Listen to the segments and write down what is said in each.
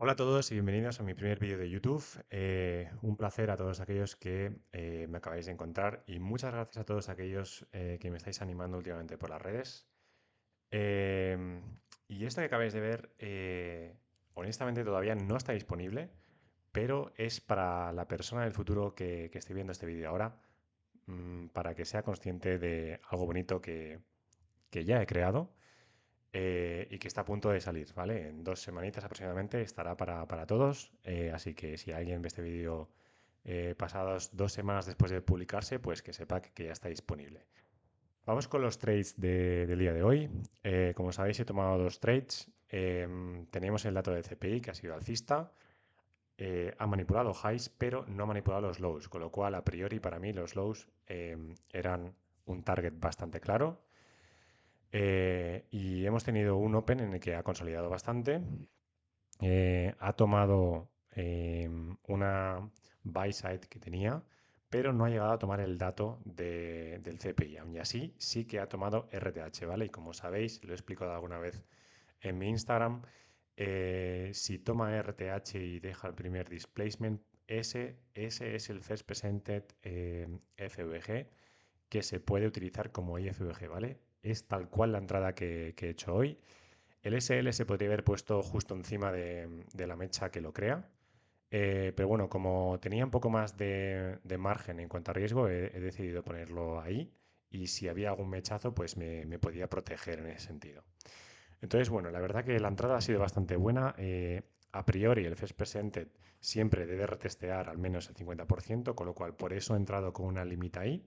Hola a todos y bienvenidos a mi primer vídeo de YouTube. Un placer a todos aquellos que me acabáis de encontrar y muchas gracias a todos aquellos que me estáis animando últimamente por las redes. Em, y esto que acabáis de ver, honestamente todavía no está disponible, pero es para la persona del futuro que esté viendo este vídeo ahora, para que sea consciente de algo bonito que ya he creado y que está a punto de salir, ¿vale? En 2 semanitas aproximadamente estará para todos, así que si alguien ve este vídeo pasadas 2 semanas después de publicarse, pues que sepa que ya está disponible. Vamos con los trades del día de hoy. Como sabéis, he tomado dos trades. Tenemos el dato de CPI que ha sido alcista. Ha manipulado highs, pero no ha manipulado los lows, con lo cual a priori para mí los lows eran un target bastante claro. Y hemos tenido un Open en el que ha consolidado bastante. Ha tomado una buy side que tenía, pero no ha llegado a tomar el dato del CPI. Aún así, sí que ha tomado RTH, ¿vale? Y como sabéis, lo he explicado alguna vez en mi Instagram, si toma RTH y deja el primer displacement, ese es el First Presented FVG que se puede utilizar como IFVG, ¿vale? Es tal cual la entrada que he hecho hoy. El SL se podría haber puesto justo encima de la mecha que lo crea. Pero bueno, como tenía un poco más de margen en cuanto a riesgo, he decidido ponerlo ahí. Y si había algún mechazo, pues me podía proteger en ese sentido. Entonces, bueno, la verdad que la entrada ha sido bastante buena. A priori, el First Presented siempre debe retestear al menos el 50%, con lo cual por eso he entrado con una limita ahí.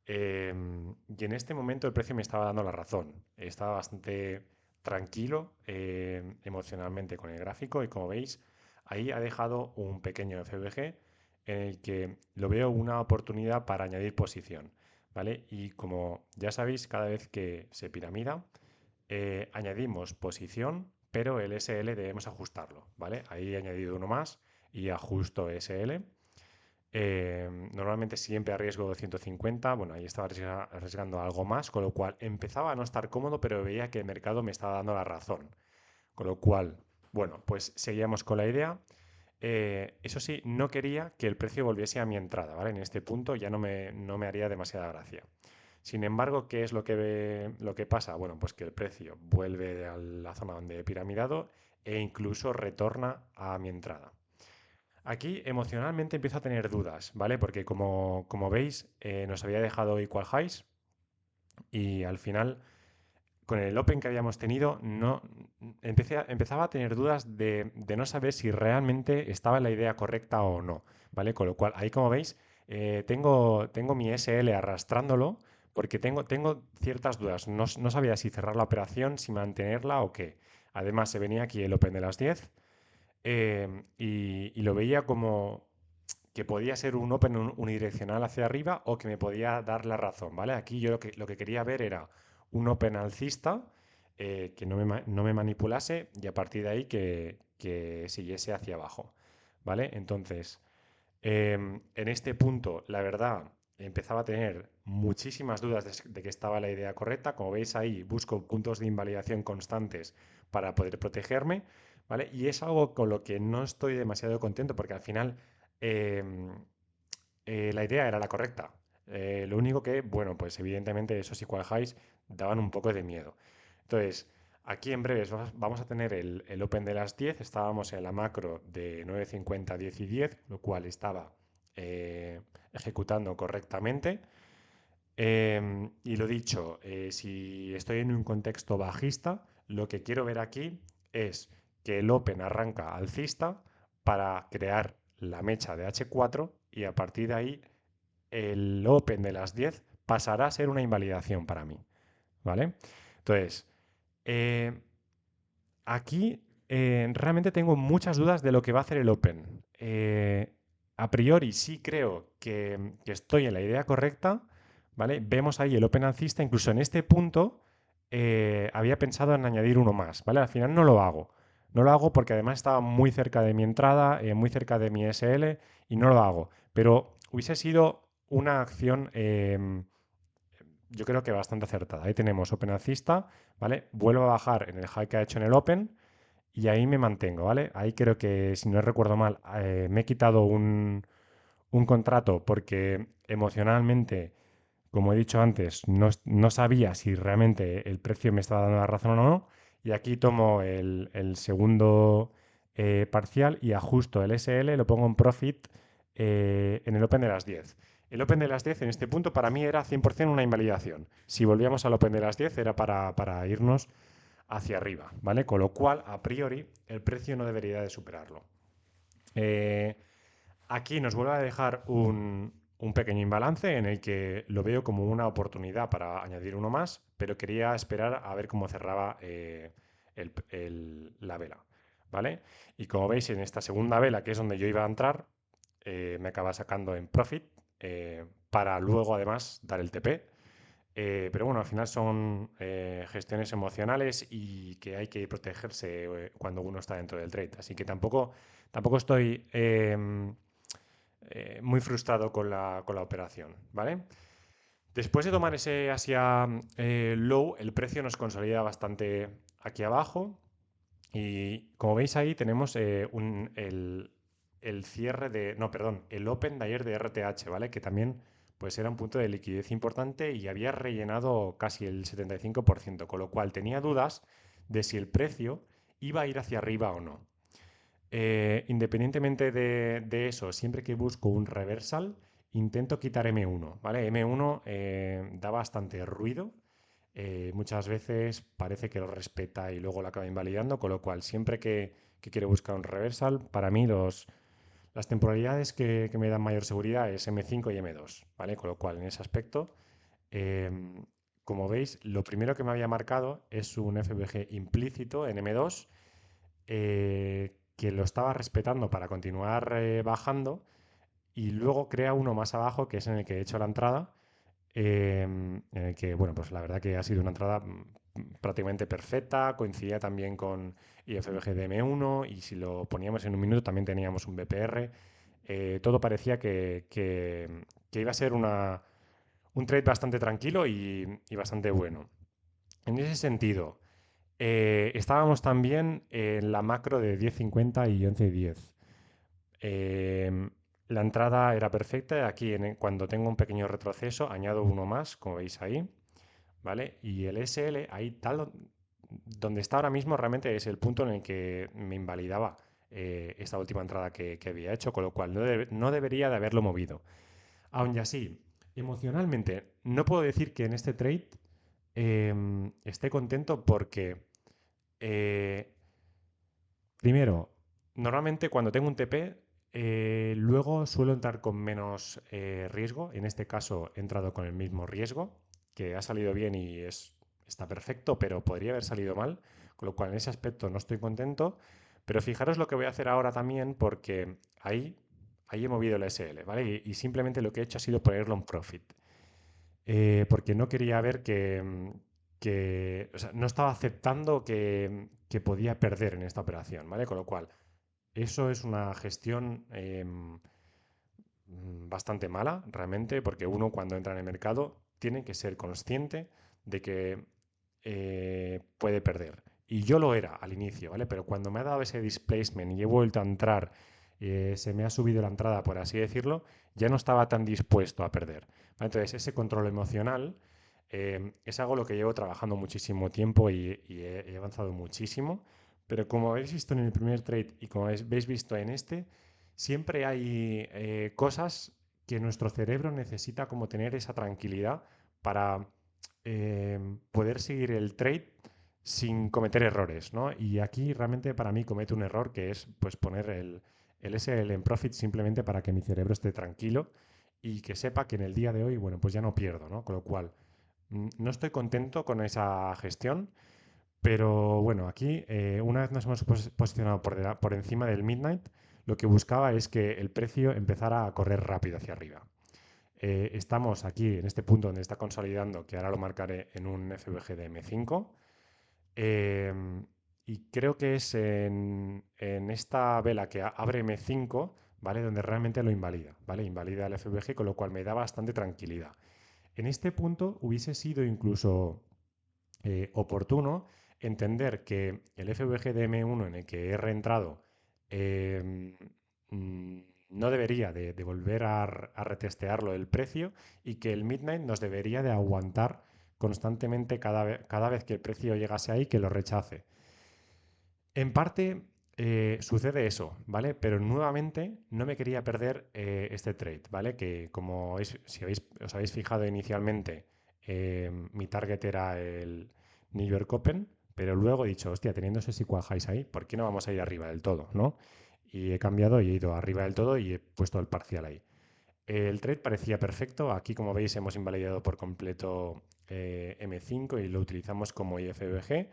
Y en este momento el precio me estaba dando la razón. Estaba bastante tranquilo emocionalmente con el gráfico y como veis, ahí ha dejado un pequeño FVG en el que lo veo una oportunidad para añadir posición, ¿vale? Y como ya sabéis, cada vez que se piramida, añadimos posición, pero el SL debemos ajustarlo, ¿vale? Ahí he añadido uno más y ajusto SL. Normalmente siempre a riesgo de 150, bueno, ahí estaba arriesgando algo más, con lo cual empezaba a no estar cómodo, pero veía que el mercado me estaba dando la razón. Con lo cual, bueno, pues seguíamos con la idea. Eso sí, no quería que el precio volviese a mi entrada, ¿vale? En este punto ya no me haría demasiada gracia. Sin embargo, ¿qué es lo que pasa? Bueno, pues que el precio vuelve a la zona donde he piramidado e incluso retorna a mi entrada. Aquí emocionalmente empiezo a tener dudas, ¿vale? Porque como veis, nos había dejado equal highs y al final, con el Open que habíamos tenido, no, empezaba a tener dudas de no saber si realmente estaba la idea correcta o no, ¿vale? Con lo cual, ahí como veis, tengo mi SL arrastrándolo porque tengo ciertas dudas. No sabía si cerrar la operación, si mantenerla o qué. Además, se venía aquí el Open de las 10 y lo veía como que podía ser un open unidireccional hacia arriba o que me podía dar la razón, ¿vale? Aquí yo lo que quería ver era un open alcista que no me manipulase y a partir de ahí que siguiese hacia abajo, ¿vale? Entonces, en este punto, la verdad, empezaba a tener muchísimas dudas de que estaba la idea correcta. Como veis ahí, busco puntos de invalidación constantes para poder protegerme, ¿vale? Y es algo con lo que no estoy demasiado contento porque al final em, la idea era la correcta. Lo único que, bueno, pues evidentemente esos equal highs daban un poco de miedo. Entonces, aquí en breves vamos a tener el Open de las 10. Estábamos en la macro de 9.50, 10 y 10, lo cual estaba ejecutando correctamente. Y lo dicho, si estoy en un contexto bajista, lo que quiero ver aquí es que el Open arranca alcista para crear la mecha de H4 y a partir de ahí el Open de las 10 pasará a ser una invalidación para mí, ¿vale? Entonces, eh, aquí realmente tengo muchas dudas de lo que va a hacer el Open. A priori sí creo que estoy en la idea correcta, ¿vale? Vemos ahí el Open alcista, incluso en este punto había pensado en añadir uno más, ¿vale? Al final no lo hago. No lo hago porque además estaba muy cerca de mi entrada, muy cerca de mi SL y no lo hago. Pero hubiese sido una acción yo creo que bastante acertada. Ahí tenemos Open alcista, ¿vale? Vuelvo a bajar en el high que ha hecho en el Open y ahí me mantengo, ¿vale? Ahí creo que, si no recuerdo mal, me he quitado un contrato porque emocionalmente, como he dicho antes, no sabía si realmente el precio me estaba dando la razón o no. Y aquí tomo el segundo parcial y ajusto el SL, lo pongo en profit en el Open de las 10. El Open de las 10 en este punto para mí era 100% una invalidación. Si volvíamos al Open de las 10 era para irnos hacia arriba, ¿vale? Con lo cual, a priori, el precio no debería de superarlo. Eh, Aquí nos vuelve a dejar un pequeño imbalance en el que lo veo como una oportunidad para añadir uno más, pero quería esperar a ver cómo cerraba la vela, ¿vale? Y como veis, en esta segunda vela, que es donde yo iba a entrar, me acaba sacando en profit para luego además dar el TP. Pero bueno, al final son gestiones emocionales y que hay que protegerse cuando uno está dentro del trade. Así que tampoco estoy muy frustrado con la operación, ¿vale? Después de tomar ese Asia low, el precio nos consolida bastante aquí abajo. Y como veis ahí tenemos el cierre de, no, perdón, el open de ayer de RTH, ¿vale? Que también pues era un punto de liquidez importante y había rellenado casi el 75%, con lo cual tenía dudas de si el precio iba a ir hacia arriba o no. Independientemente de eso, siempre que busco un reversal, intento quitar M1, ¿vale? M1 da bastante ruido. Muchas veces parece que lo respeta y luego lo acaba invalidando, con lo cual siempre que quiero buscar un reversal, para mí las temporalidades que me dan mayor seguridad es M5 y M2, ¿vale? Con lo cual en ese aspecto, em, como veis, lo primero que me había marcado es un FVG implícito en M2 que lo estaba respetando para continuar bajando y luego crea uno más abajo que es en el que he hecho la entrada, en el que, bueno, pues la verdad que ha sido una entrada prácticamente perfecta, coincidía también con IFBG de M1 y si lo poníamos en un minuto también teníamos un BPR. Todo parecía que iba a ser un trade bastante tranquilo y bastante bueno. En ese sentido, estábamos también en la macro de 10.50 y 11.10. Eh, la entrada era perfecta. Aquí, cuando tengo un pequeño retroceso, añado uno más, como veis ahí, ¿vale? Y el SL, ahí tal, donde está ahora mismo, realmente es el punto en el que me invalidaba esta última entrada que había hecho, con lo cual no debería de haberlo movido. Aún y así, emocionalmente, no puedo decir que en este trade esté contento porque eh, primero, normalmente cuando tengo un TP, luego suelo entrar con menos riesgo. En este caso he entrado con el mismo riesgo, que ha salido bien y está perfecto, pero podría haber salido mal, con lo cual en ese aspecto no estoy contento. Pero fijaros lo que voy a hacer ahora también, porque ahí he movido el SL, ¿vale? Y simplemente lo que he hecho ha sido ponerlo en profit. Porque no quería ver o sea, no estaba aceptando que podía perder en esta operación, ¿vale? Con lo cual, eso es una gestión bastante mala, realmente, porque uno cuando entra en el mercado tiene que ser consciente de que puede perder. Y yo lo era al inicio, ¿vale? Pero cuando me ha dado ese displacement y he vuelto a entrar, se me ha subido la entrada, por así decirlo, ya no estaba tan dispuesto a perder. ¿Vale? Entonces, ese control emocional es algo lo que llevo trabajando muchísimo tiempo y he avanzado muchísimo. Pero como habéis visto en el primer trade y como habéis visto en este, siempre hay cosas que nuestro cerebro necesita como tener esa tranquilidad para poder seguir el trade sin cometer errores, ¿no? Y aquí realmente para mí comete un error que es pues poner el SL en profit simplemente para que mi cerebro esté tranquilo y que sepa que en el día de hoy, bueno, pues ya no pierdo, ¿no? Con lo cual, no estoy contento con esa gestión, pero bueno, aquí una vez nos hemos posicionado por encima del midnight, lo que buscaba es que el precio empezara a correr rápido hacia arriba. Estamos aquí en este punto donde está consolidando, que ahora lo marcaré en un FVG de M5. Y creo que es en esta vela que abre M5, ¿vale? Donde realmente lo invalida, ¿vale? Invalida el FVG, con lo cual me da bastante tranquilidad. En este punto hubiese sido incluso oportuno entender que el FVG de M1 en el que he reentrado no debería de volver a retestearlo el precio y que el Midnight nos debería de aguantar constantemente cada vez que el precio llegase ahí, que lo rechace. En parte sucede eso, ¿vale? Pero nuevamente no me quería perder este trade, ¿vale? Que como si os habéis fijado inicialmente, mi target era el New York Open, pero luego he dicho, hostia, teniendo ese equal highs ahí, ¿por qué no vamos a ir arriba del todo, ¿no? Y he cambiado y he ido arriba del todo y he puesto el parcial ahí. El trade parecía perfecto. Aquí, como veis, hemos invalidado por completo M5 y lo utilizamos como IFVG.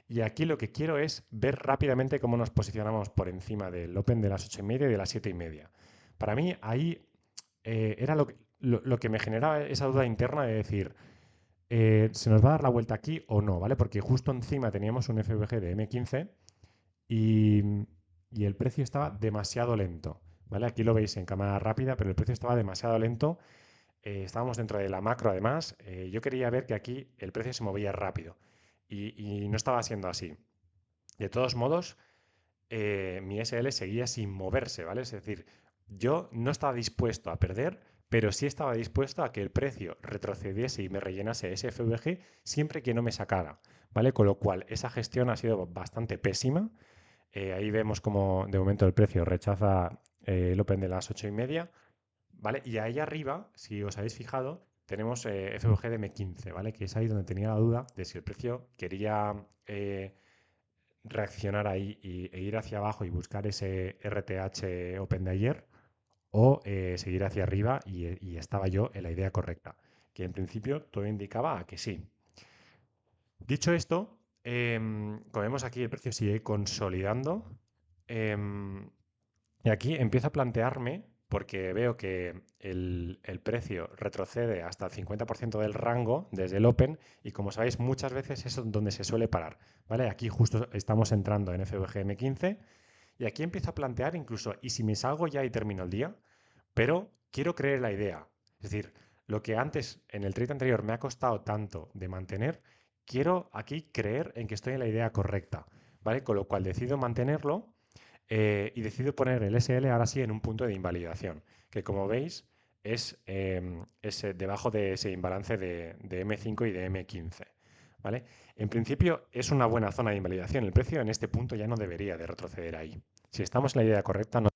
Y aquí lo que quiero es ver rápidamente cómo nos posicionamos por encima del Open de las 8:30 y de las 7:30. Para mí, ahí era lo que me generaba esa duda interna de decir, ¿se nos va a dar la vuelta aquí o no? ¿Vale? Porque justo encima teníamos un FVG de M15 y, y el precio estaba demasiado lento. ¿Vale? Aquí lo veis en cámara rápida, pero el precio estaba demasiado lento. Estábamos dentro de la macro además. Yo quería ver que aquí el precio se movía rápido y no estaba siendo así. De todos modos, mi SL seguía sin moverse, ¿vale? Es decir, yo no estaba dispuesto a perder, pero sí estaba dispuesto a que el precio retrocediese y me rellenase ese FVG siempre que no me sacara, ¿vale? Con lo cual, esa gestión ha sido bastante pésima. Ahí vemos como de momento el precio rechaza el Open de las 8:30, ¿vale? Y ahí arriba, si os habéis fijado, tenemos FVG de M15, ¿vale? Que es ahí donde tenía la duda de si el precio quería reaccionar ahí e ir hacia abajo y buscar ese RTH Open de ayer o seguir hacia arriba y estaba yo en la idea correcta, que en principio todo indicaba a que sí. Dicho esto, como vemos aquí el precio sigue consolidando. Y aquí empiezo a plantearme, porque veo que el precio retrocede hasta el 50% del rango desde el Open y como sabéis muchas veces es donde se suele parar, ¿vale? Aquí justo estamos entrando en FVG 15 y aquí empiezo a plantear incluso, ¿y si me salgo ya y termino el día? Pero quiero creer la idea. Es decir, lo que antes en el trade anterior me ha costado tanto de mantener, quiero aquí creer en que estoy en la idea correcta, ¿vale? Con lo cual decido mantenerlo y decido poner el SL ahora sí en un punto de invalidación, que como veis es debajo de ese imbalance de M5 y de M15. ¿Vale? En principio es una buena zona de invalidación. El precio en este punto ya no debería de retroceder ahí. Si estamos en la idea correcta, no